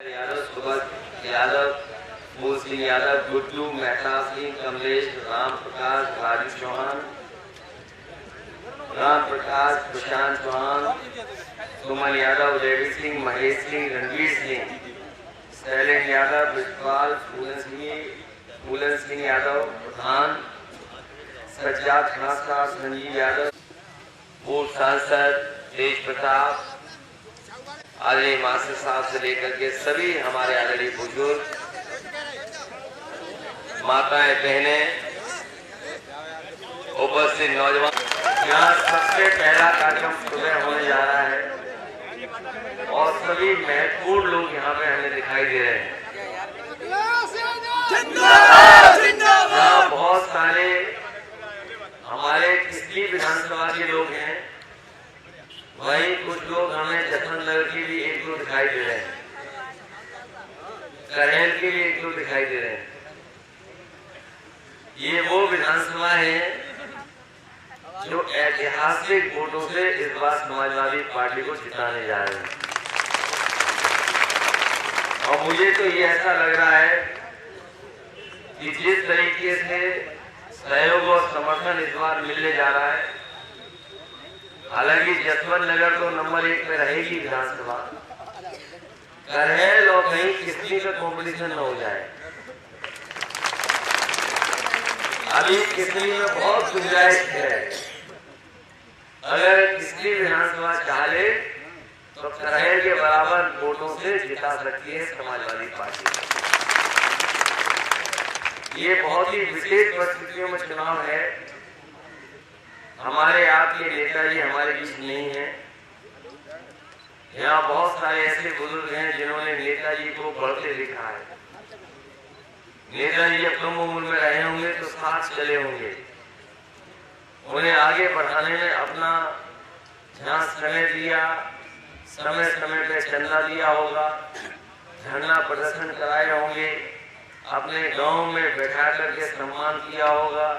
यादव, सुबह यादव, फूल सिंह यादव, गुड्डू, मेहता सिंह, कमलेश, राम प्रकाश, राजू चौहान, राम प्रकाश, प्रशांत चौहान, सुमन यादव, देवी सिंह, महेश सिंह, रणवीर सिंह, शैलेंद्र यादव, विश्वाल, फूलन सिंह यादव, प्रधान, सज्जाद खासा, संजीव यादव, पूर्व सांसद तेज प्रताप, आदरणीय मास्टर साहब से लेकर के सभी हमारे आदरणीय बुजुर्ग, माताएं, बहनें, उपस्थित नौजवान, यहाँ सबसे पहला कार्यक्रम सुबह होने जा रहा है और सभी महत्वपूर्ण लोग यहाँ पे हमें दिखाई दे रहे हैं। यहाँ बहुत सारे हमारे किसी विधानसभा के लोग हैं, वहीं कुछ लोग हमें जसवंत नगर के भी एक दो दिखाई दे रहे हैं, करेल के भी एक दो दिखाई दे रहे हैं। ये वो विधानसभा है जो ऐतिहासिक वोटों से इस बार समाजवादी पार्टी को जिताने जा रहे हैं। और मुझे तो ये ऐसा लग रहा है कि जिस तरीके से सहयोग और समर्थन इस बार मिलने जा रहा है, हालांकि जसवंत नगर तो नंबर 1 पे रहेगी विधानसभा, करेल और कहीं किसी का कंपटीशन न हो जाए। अभी किसी में बहुत गुंजाइश है, अगर किसी विधानसभा चाहे तो करेल के बराबर वोटों से जिता सकती है समाजवादी पार्टी। ये बहुत ही विशेष परिस्थितियों में चुनाव है। हमारे आपके नेताजी हमारे बीच नहीं है। यहाँ बहुत सारे ऐसे बुजुर्ग हैं जिन्होंने नेताजी को बढ़ते देखा है। नेताजी जब कम उम्र में रहे होंगे तो साथ चले होंगे, उन्हें आगे बढ़ाने में अपना जहाँ समय दिया, समय समय पे चंदा दिया होगा, धरना प्रदर्शन कराए होंगे, अपने गांव में बैठा करके सम्मान किया होगा।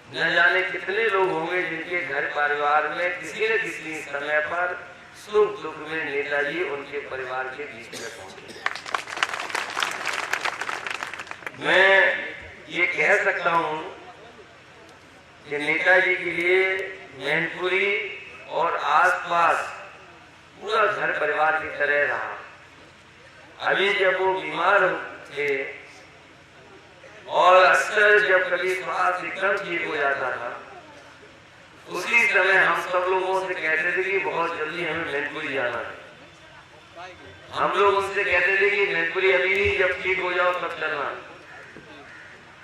न जाने कितने लोग होंगे जिनके घर परिवार में किसी न किसी समय पर सुख दुख में नेताजी उनके परिवार के बीच में पहुंचे। मैं ये कह सकता हूं कि नेताजी के लिए मैनपुरी और आसपास पूरा घर परिवार की तरह रहा। अभी जब वो बीमार थे और अक्सर जब कभी श्वास एकदम ठीक हो जाता था, उसी समय हम सब लोगों से कहते थे कि बहुत जल्दी हमें मैनपुरी जाना है। हम लोग उनसे कहते थे कि मैनपुरी अभी नहीं, जब ठीक हो जाओ तब चलना।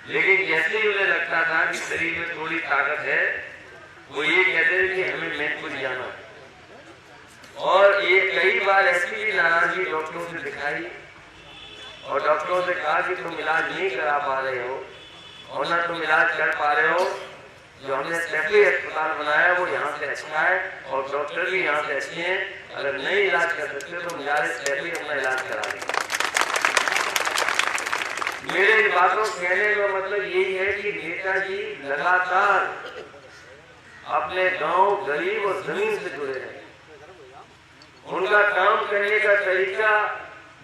लेकिन जैसे ही उन्हें लगता था कि शरीर में थोड़ी ताकत है, वो ये कहते थे कि हमें मैनपुरी जाना है। और ये कई बार ऐसी भी नाराजगी डॉक्टरों से दिखाई और डॉक्टरों से कहा कि तुम इलाज नहीं करा पा रहे हो और ना तुम इलाज कर पा रहे हो। जो हमने सैफली अस्पताल बनाया वो यहाँ से अच्छा है और डॉक्टर भी यहाँ से अच्छे हैं। अगर नहीं इलाज कर सकते तो हमारे सैफली अपना इलाज करा देंगे। मेरे इन बातों कहने का मतलब यही है कि नेताजी लगातार अपने गांव, गरीब और जमीन से जुड़े रहे। उनका काम करने का तरीका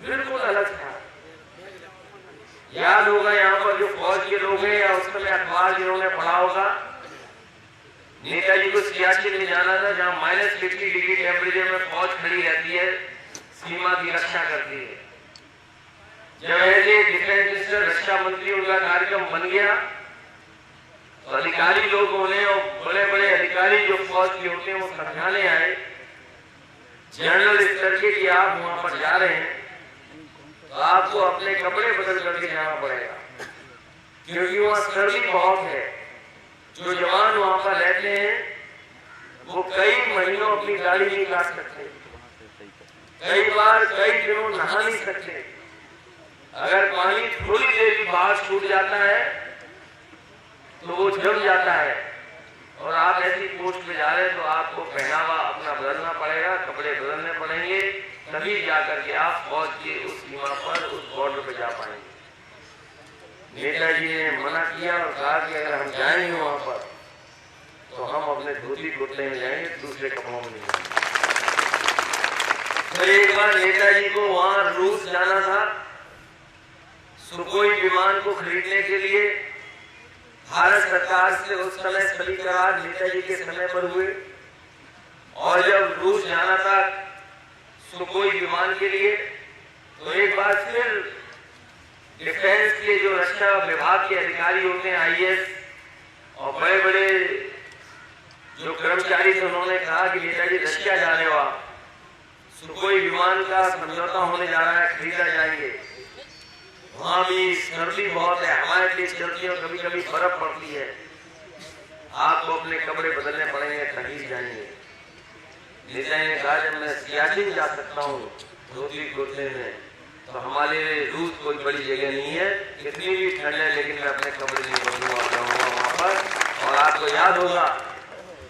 बिल्कुल अलग था। याद होगा यहाँ पर जो फौज के लोग हैं या उस समय अखबार जिन्होंने पढ़ा होगा, नेताजी को सियाचिन में जाना था जहाँ -50 डिग्री टेम्परेचर में फौज खड़ी रहती है, सीमा की रक्षा करती है। जब ऐसे डिफेंस मिनिस्टर, रक्षा मंत्री उनका कार्यक्रम बन गया तो अधिकारी लोगों ने और बड़े बड़े अधिकारी जो फौज के होते हैं वो समझाने आए जनरल स्तर के कि आप वहां पर जा रहे हैं तो आपको अपने कपड़े बदल करके जाना पड़ेगा, क्योंकि वहाँ सर्दी बहुत है। जो जवान वहां पर रहते हैं वो कई महीनों अपनी गाड़ी नहीं काट सकते, कई बार कई दिनों नहा नहीं सकते। अगर पानी थोड़ी देर भी बाहर छूट जाता है तो वो जम जाता है और आप ऐसी पोस्ट पे जा रहे हैं तो आपको पहनावा अपना बदलना पड़ेगा, कपड़े बदलने पड़ेंगे, तभी जाकर के आप फौज की उस सीमा पर, उस बॉर्डर पे जा पाएंगे। नेताजी ने मना किया और कहा कि अगर हम जाएंगे वहां पर तो हम अपने धोती कुर्ते में जाएंगे, दूसरे कपड़ों में नहीं जाएंगे। तो एक बार नेताजी को वहां रूस जाना था, सुखोई विमान को खरीदने के लिए। भारत सरकार से उस समय सभी करार नेताजी के समय पर हुए, और जब रूस जाना था सुखोई विमान के लिए, तो एक बार फिर डिफेंस के जो रक्षा विभाग के अधिकारी होते हैं, आईएएस और बड़े बड़े जो कर्मचारी थे, उन्होंने कहा कि नेताजी रशिया जा रहे हो आप, सुखोई विमान का समझौता होने जा रहा है, खरीदा जाएंगे। वहां भी सर्दी बहुत है, हमारे देश चलती है, कभी कभी बर्फ पड़ती है, आपको अपने कपड़े बदलने पड़ेंगे, ठंडी जाएंगे। नेता ने कहा जब मैं सियाचिन जा सकता हूँ धोती कुर्ते में, तो हमारे लिए रूस कोई बड़ी जगह नहीं है, कितनी भी ठंड है, लेकिन मैं अपने कपड़े नहीं बदलूंगा, जाऊंगा वहां पर। और आपको याद होगा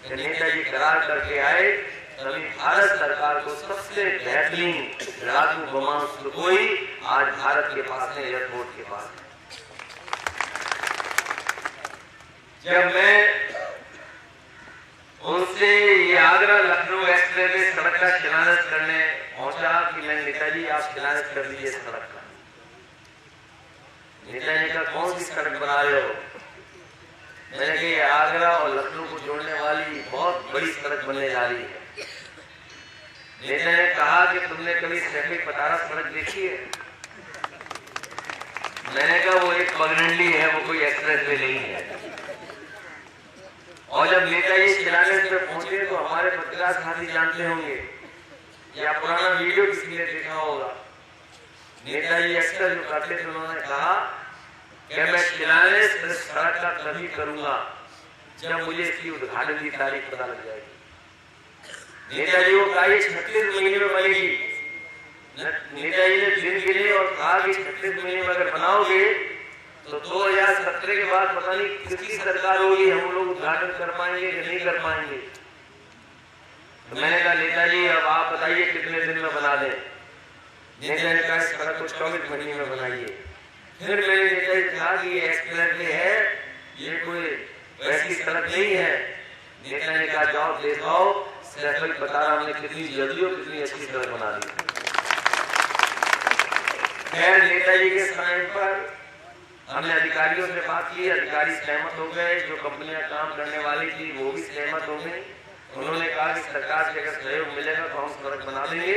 कि नेताजी करार करके आए, तभी भारत सरकार को सबसे बेहतरीन लड़ाकू विमान सुखोई आज भारत के पास है, एयरपोर्ट के पास है। जब मैं उनसे ये आगरा लखनऊ एक्सप्रेस सड़क का शिलान्यास करने पहुंचा कि मैं नेताजी आप शिलान्यास कर लीजिए सड़क का। नेताजी का कौन सी सड़क बना रहे हो? मैंने कहा आगरा और लखनऊ को जोड़ने वाली बहुत बड़ी सड़क बनने जा रही है। नेता ने कहा कि तुमने कभी सैफी पतारा सड़क देखी है? मैंने कहा वो एक पगडंडी है, वो कोई एक्सप्रेस वे नहीं है। और जब नेताजी शिलान्यास पे पहुंचे तो हमारे पत्रकार साथी जानते होंगे या पुराना वीडियो किसी ने देखा होगा, नेताजी अक्सर जो करते थे, उन्होंने कहा कि मैं शिलान्यास इस सड़क का तभी करूंगा जब मुझे इसकी उद्घाटन की तारीख पता लग जाएगी। नेताजी को कहा 36 महीने में बनेगी। नेताजी ने दिन गिने और कहा कि 36 महीने में अगर बनाओगे तो 2017 के बाद पता नहीं किसकी सरकार होगी, हम लोग उद्घाटन कर पाएंगे कि नहीं कर पाएंगे। तो मैंने कहा नेताजी अब आप बताइए कितने दिन में बना दें। नेता ने कहा सड़क को 24 महीने में बनाइए। फिर मैंने नेताजी कहा कि ये एक्सप्रेस वे है, ये कोई वैसी सड़क नहीं है। नेता ने कहा जाओ दिखाओ सैफी पतारा हमने कितनी जल्दी और कितनी अच्छी सड़क बना दी। खैर नेताजी के समय पर हमने अधिकारियों से बात की, अधिकारी सहमत हो गए, जो कंपनियां काम करने वाली थी वो भी सहमत हो गई। उन्होंने कहा कि सरकार से अगर सहयोग मिलेगा तो हम सड़क बना देंगे।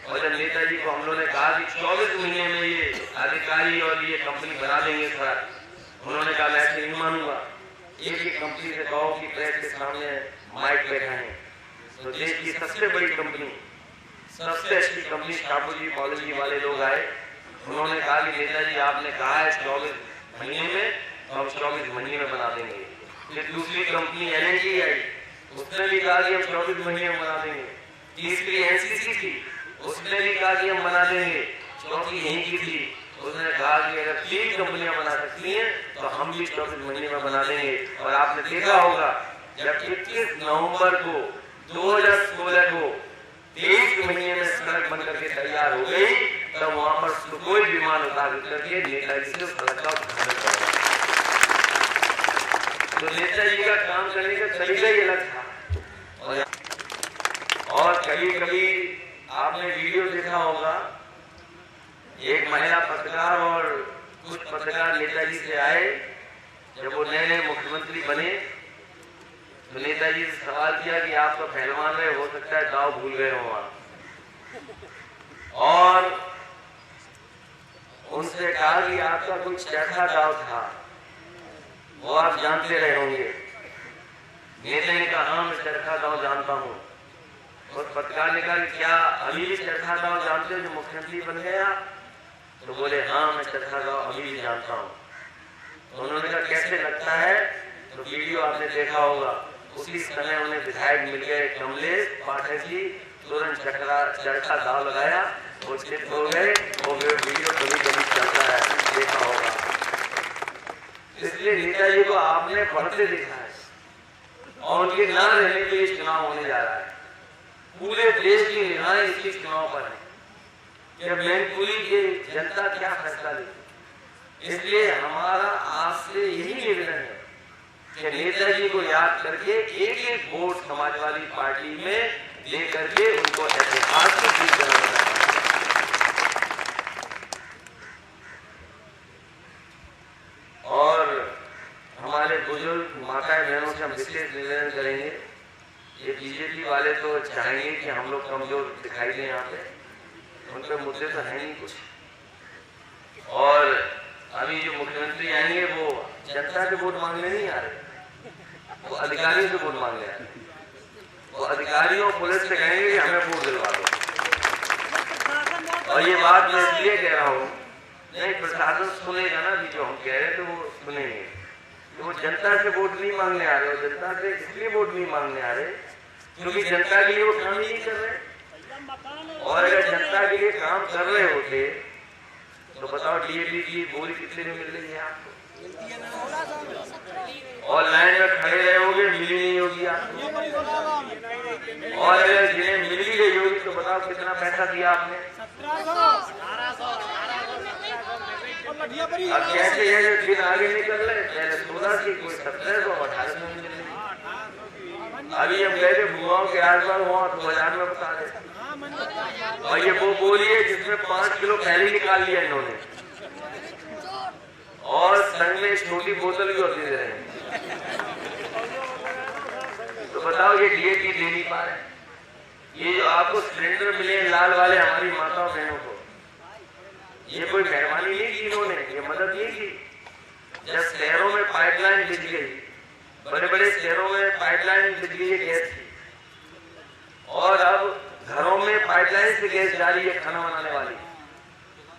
और जब नेताजी को हम लोगों ने कहा कि 24 महीने में ये अधिकारी और ये कंपनी बना देंगे सड़क, उन्होंने कहा मैं ऐसे नहीं मानूंगा। एक कंपनी से कहो कि प्रेस के सामने माइक पे कहें, तो देश की सबसे बड़ी कंपनी, सबसे अच्छी कंपनी ठाकुर जी पॉलिसी वाले लोग आए। उन्होंने कहा कि नेताजी आपने कहा है 24 महीने में, तो हम 24 महीने में बना देंगे। फिर दूसरी कंपनी एलएनजी आई, उसने भी कहा कि हम 24 महीने में बना देंगे। तीसरी एनसीसी थी, उसने भी कहा कि हम बना देंगे। चौथी यहीं की थी, उसने कहा कि अगर 3 कंपनियां बना सकती हैं तो हम भी 24 महीने में बना देंगे। और आपने देखा होगा जब 21 नवंबर को 2016 को 23 महीने में सड़क बन करके तैयार हो गई, तब वहां पर सुखोई विमान उतार करके नेताजी से सड़क का उद्घाटन किया। तो नेताजी का काम करने का तरीका ही अलग था। और कभी कभी आपने वीडियो देखा होगा, एक महिला पत्रकार और कुछ पत्रकार नेताजी से आए, जब वो नए नए मुख्यमंत्री बने, तो नेताजी से सवाल किया कि आप तो पहलवान रहे, हो सकता है दाव भूल गए हो आप। और उनसे कहा कि आपका कोई चरखा दाव था, वो आप जानते रहे होंगे। नेता ने कहा हाँ मैं चरखा दाव जानता हूँ। और पत्रकार ने कहा कि क्या अभी भी चरखा दाव जानते हो जो मुख्यमंत्री बन गए आप? तो बोले हाँ मैं चरखा दाव अभी भी जानता हूँ। तो उन्होंने कहा कैसे लगता है? तो वीडियो आपने देखा होगा, उसी समय उन्हें विधायक मिल गए कमलेश पाठक जी, तुरंत चरखा दाव लगाया, वो चित हो गए। वो वीडियो कभी कभी चलता है, देखा होगा। इसलिए नेताजी को आपने पढ़ते देखा है, और उनके न रहने पे ये चुनाव होने जा रहा है। पूरे देश की निगाहें इसी चुनाव पर है कि मैनपुरी की जनता क्या फैसला लेती। इसलिए हमारा आपसे यही निवेदन है कि नेताजी को याद करके एक एक वोट समाजवादी पार्टी में दे करके उनको ऐतिहासिक जीत दिलाना। कमजोर दिखाई दे यहाँ पे, उन पे मुद्दे तो है नहीं कुछ। और अभी जो मुख्यमंत्री आएंगे वो जनता से वोट मांगने नहीं आ रहे, वो अधिकारियों से वोट मांगने आ रहे। वो अधिकारियों पुलिस से कहेंगे कि हमें वोट दिलवा दो। और ये बात मैं इसलिए कह रहा हूँ, नहीं प्रशासन सुनेगा ना भी जो हम कह रहे थे वो सुनेंगे। तो वो जनता से वोट नहीं मांगने आ रहे, और जनता से इसलिए वोट नहीं मांगने आ रहे क्योंकि जनता के लिए वो काम ही नहीं कर रहे। और अगर जनता के लिए काम कर रहे होते तो बताओ डीएपी की बोरी कितने में मिल रही है आपको, और लाइन में खड़े रहे होगे मिली नहीं होगी आपको, और अगर जिन्हें मिल ही गई होगी तो बताओ कितना पैसा दिया आपने। अब कैसे है जो दिन आगे निकल रहे, पहले 16 की कोई 17 और 18 में मिल रही। अभी हम गए थे भुआओं के आसपास, वहाँ 2000 में बता रहे। और ये वो बोली है जिसमें 5 किलो पहले निकाल लिया इन्होंने, और संग में छोटी बोतल भी होती दे रहे हैं। तो बताओ ये डीएपी दे नहीं पा रहे। ये जो आपको सिलेंडर मिले लाल वाले हमारी माताओं बहनों को, ये कोई मेहरबानी नहीं की इन्होंने, ये मदद नहीं की। जब शहरों में पाइपलाइन बिछ गई, बड़े बड़े शहरों में पाइपलाइन बिजली की गैस थी, और अब घरों में पाइपलाइन से गैस जा रही है खाना बनाने वाली,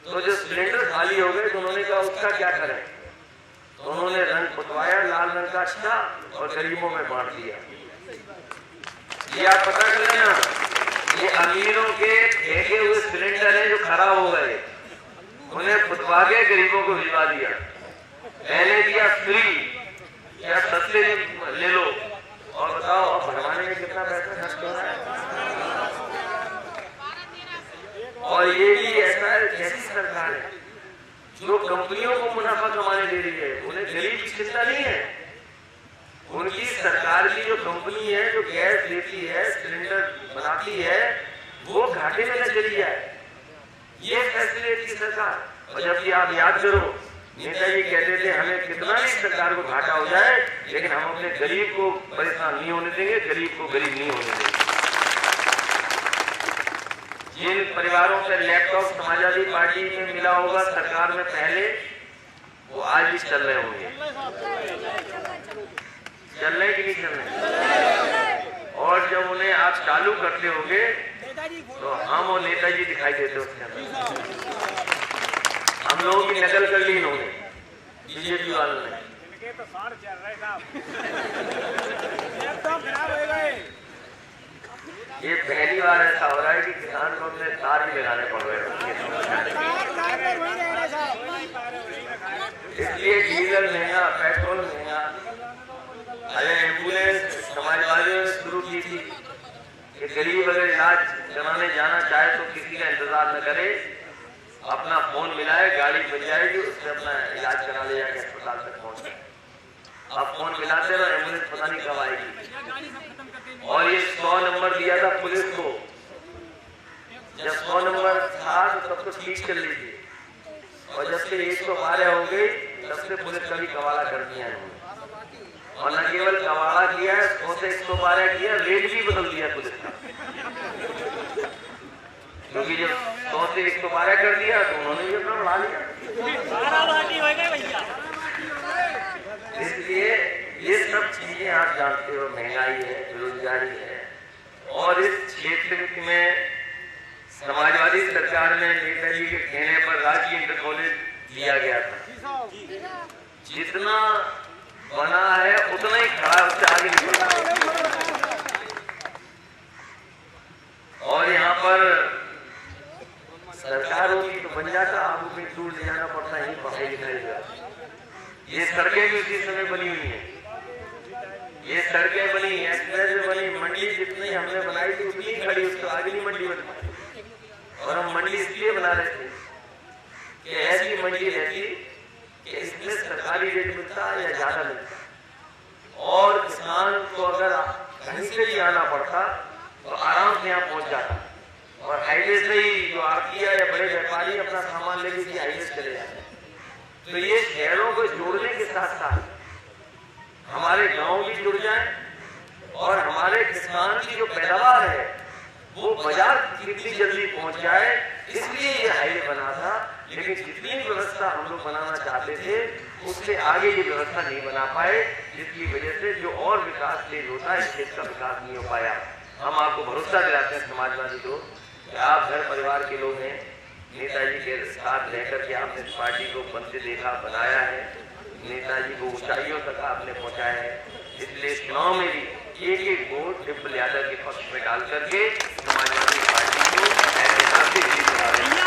तो जो सिलेंडर खाली हो गए तो उन्होंने कहा उसका क्या करें, तो उन्होंने रंग पुतवाया लाल रंग का अच्छा, और गरीबों में बांट दिया। ये आप पता कर लेना, ये अमीरों के फेंके हुए सिलेंडर हैं जो खराब हो गए, उन्हें पुतवा के गरीबों को भिजवा दिया। पहले दिया फ्री, क्या सस्ते ले लो, और बताओ अब भरवाने में कितना पैसा खर्च हो रहा है। और ये भी ऐसा है, कैसी सरकार है जो कंपनियों को मुनाफा कमाने दे रही है, उन्हें गरीब की चिंता नहीं है। उनकी सरकार की जो कंपनी है जो गैस देती है, सिलेंडर बनाती है, वो घाटे में न चली जाए, ये फैसले की सरकार। और जबकि आप याद करो, नेताजी कहते थे हमें कितना भी सरकार को घाटा हो जाए लेकिन हम अपने गरीब को परेशान नहीं होने देंगे, गरीब को गरीब नहीं होने देंगे। जिन परिवारों से लैपटॉप समाजवादी पार्टी में मिला होगा सरकार में पहले, वो आज भी चल रहे होंगे। चल रहे कि नहीं चल रहे? और जब उन्हें आप चालू करते होंगे तो हम और नेताजी दिखाई देते उसके अंदर। हम लोगों की नकल कर ली इन्होंने, बीजेपी वालों ने। ये पहली बार ऐसा हो रहा है कि किसान को अपने तार भी लगाने पड़ रहे हैं, इसलिए डीजल महंगा, पेट्रोल महंगा। अरे एम्बुलेंस समाजवादियों ने शुरू की थी कि गरीब अगर इलाज कराने जाना चाहे तो किसी का इंतजार न करे, अपना फोन मिलाए, गाड़ी मिल जाएगी, उससे अपना इलाज करा ले जाके अस्पताल तक पहुंच जाए। अब फोन मिलाते रहो, एम्बुलेंस पता नहीं कब आएगी। और ये 100 नंबर दिया था पुलिस को, जब 100 नंबर था तो तब तो ठीक चल रही थी, और जब से 112 हो गई तब से पुलिस का भी कवाला कर दिया है। और न केवल कवाला किया है, 100 से 112 किया, रेट भी बदल दिया पुलिस का, क्योंकि जब 100 से 112 कर दिया तो उन्होंने भी अपना बढ़ा लिया। इसलिए ये सब चीजें आप जानते हो, महंगाई है, बेरोजगारी है। और इस क्षेत्र में समाजवादी सरकार में नेताजी के कहने पर राजकीय इंटर कॉलेज दिया गया था। जितना बना है उतना ही खड़ा, उससे आगे नहीं बढ़ा। और यहाँ पर सरकार होगी तो बन जाता, आपको कहीं दूर ले जाना पड़ता है पढ़ाई लिखाई का। ये सड़कें भी उसी समय बनी हुई हैं, ये सड़कें बनी, एक्सप्रेस बनी, मंडी जितनी हमने बनाई थी उतनी खड़ी, उसको आगे नहीं मंडी बन पाई। और हम मंडी इसलिए बना रहे थे कि ऐसी मंडी रहती कि इसमें सरकारी रेट मिलता या ज्यादा मिलता, और किसान को अगर कहीं से भी आना पड़ता तो आराम से यहाँ पहुंच जाता। और हाईवे से ही जो आरतिया या बड़े व्यापारी अपना सामान लेके हाईवे से चले जाते। तो ये शहरों को जोड़ने के साथ साथ हमारे गांव भी जुड़ जाए, और हमारे किसान की जो पैदावार है वो बाजार कितनी जल्दी पहुंच जाए, इसलिए ये हाईवे बना था। लेकिन जितनी व्यवस्था हम लोग बनाना चाहते थे उससे आगे ये व्यवस्था नहीं बना पाए, जिसकी वजह से जो और विकास तेज होता है इस क्षेत्र का विकास नहीं हो पाया। हम आपको भरोसा दिलाते हैं समाजवादी लोग कि आप घर परिवार के लोग हैं, नेताजी के साथ रहकर के आपने इस पार्टी को बनते देखा, बनाया है, नेताजी को ऊंचाइयों तक आपने पहुंचाया है। इसलिए चुनाव में भी एक एक वोट डिम्पल यादव के पक्ष में डाल करके समाजवादी पार्टी को ऐतिहासिक जीत दिला रहे हैं।